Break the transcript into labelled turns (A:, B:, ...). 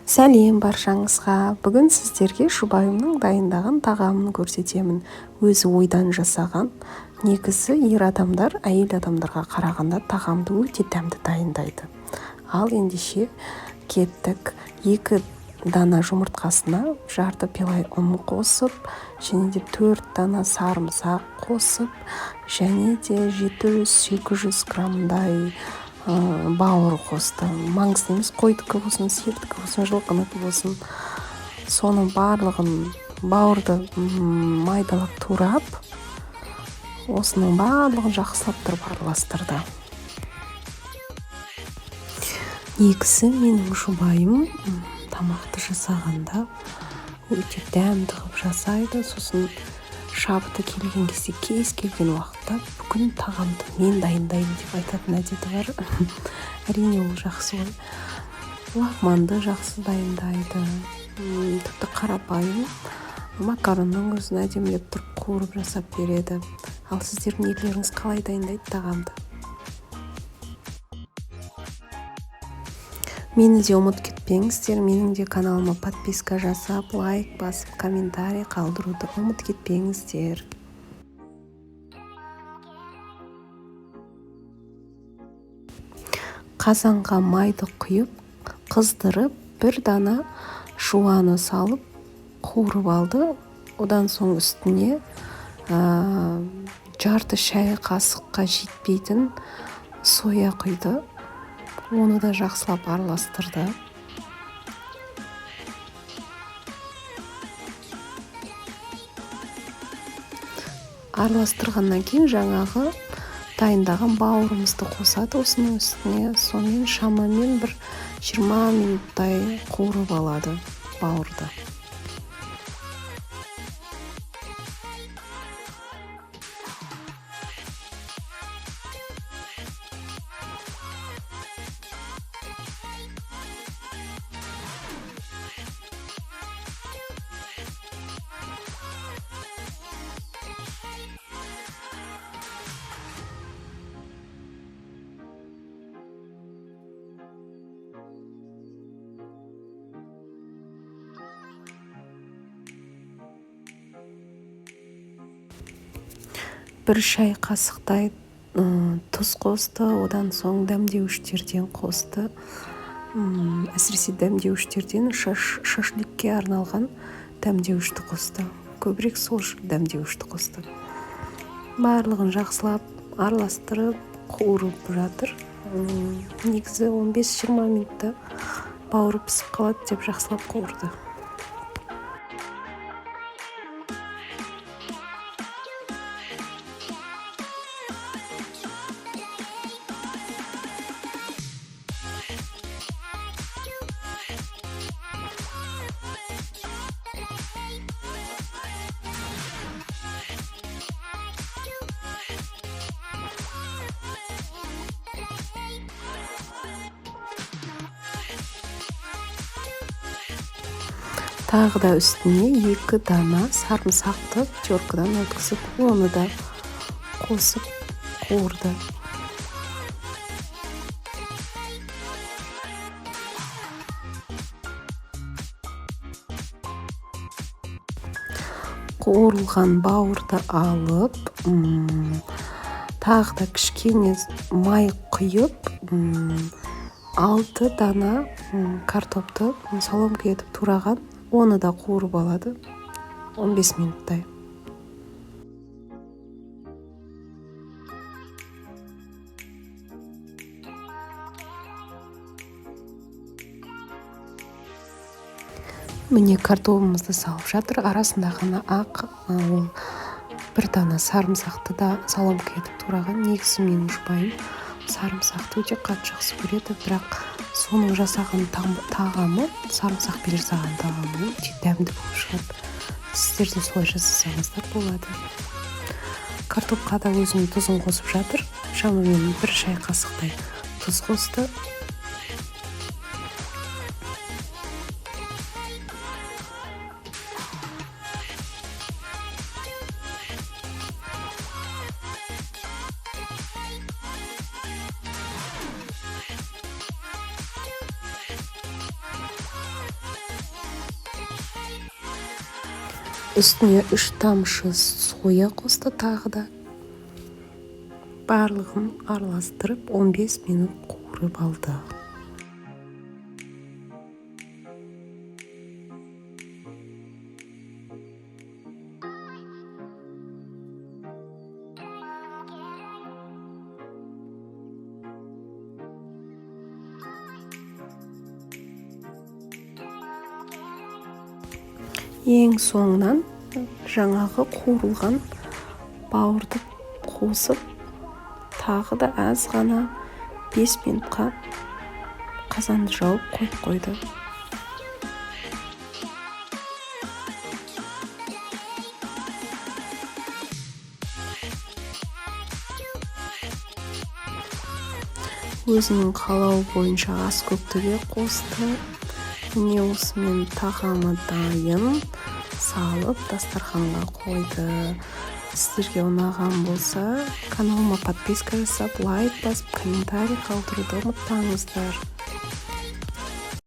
A: Сәлем баршаңызға. Бүгін сіздерге жұбайымның дайындаған тағамын көрсетемін. Өзі ойдан жасаған. Негізі ер адамдар әйел адамдарға қарағанда тағамды өте дәмді дайындайды. Ал ендеше кеттік. 2 дана жұмыртқасына жарты пилай ұн қосып, және де 4 дана сарымсақ қосып, және де 700-800 граммдай бауыр қосты. Маңызды емес, қойдікі болсын, сиырдікі болсын, жылқыныкі болсын. Соның барлығын бауырды майдалап турап, осының барлығын жақсылап тұрып араластырды. Негізі менің жұбайым тамақты жасағанда өте дәмді қылып жасайды. Сосын шабыты келген кезде, кез келген уақытта бүгін тағамды мен дайындаймын деп айтатын әдеті бар. Әрине ол жақсы ғой. Лағманды жақсы дайындайды. Тіпті қарапайым макаронның өзін әдемілеп тұрып қуырып жасап береді. Ал сіздердің нелеріңіз қалай дайындайды тағамды? Мені де ұмытып кетпеңіздер. Менің де каналыма подписка жасап, лайк басып, комментарий қалдыруды ұмытып кетпеңіздер. Қазанға майды құйып, қыздырып, 1 дана жуаны салып, қуырып алды. Одан соң үстіне жарты шай қасыққа жетпейтін соя құйды. Оны да жақсылап араластырды. Араластырғаннан кейін жаңағы дайындаған бауырымызды қосады осының үстіне. Сонымен шамамен бір 20 минуттай қуырып алады бауырды. Бір шай қасықтай тұз қосты, одан соң дәмдеуіштерден қосты. Әсіресе дәмдеуіштерден шашликке арналған дәмдеуішті қосты. Көбірек сол дәмдеуішті қосты. Барлығын жақсылап араластырып, қуырып жатыр. Негізі 15-20 минутта бауыры пісіп қалады деп жақсылап қуырды. Тағы да үстіне 2 дана сарымсақты теркадан өткізіп, оны да қосып қуырды. Қуырылған бауырды алып, тағы да кішкене май құйып, 6 дана картопты соломка етіп тураған, оны да қуырып алады 15 минуттай. Міне картопымызды салып жатыр. Арасында ғана ақ 1 дана сарымсақты да соломка етіп тураған. Негізі менің жұбайым сарымсақты өте қатты жақсы көреді, бірақ соның жасаған тағамы, сарымсақпен жасаған тағамы өте дәмді болып шығады. Сіздер де солай жасасаңыздар болады. Картопқа да өзінің тұзын қосып жатыр. Шамамен 1 шай қасықтай тұз қосты. үстіне 3 тамшы соя қосты. Тағы да барлығын араластырып 15 минут қуырып алды. Ең соңынан жаңағы қуырылған бауырды қосып, тағы да аз ғана 5 минутқа қазанды жауып қойып қойды. Өзінің қалауы бойынша ас көктіге қосты. Міне осымен тағамы дайын, салып дастарханға қойды. Сіздерге ұнаған болса, каналыма подписка жасап, лайк басып, комментарий қалдыруды ұмытпаңыздар.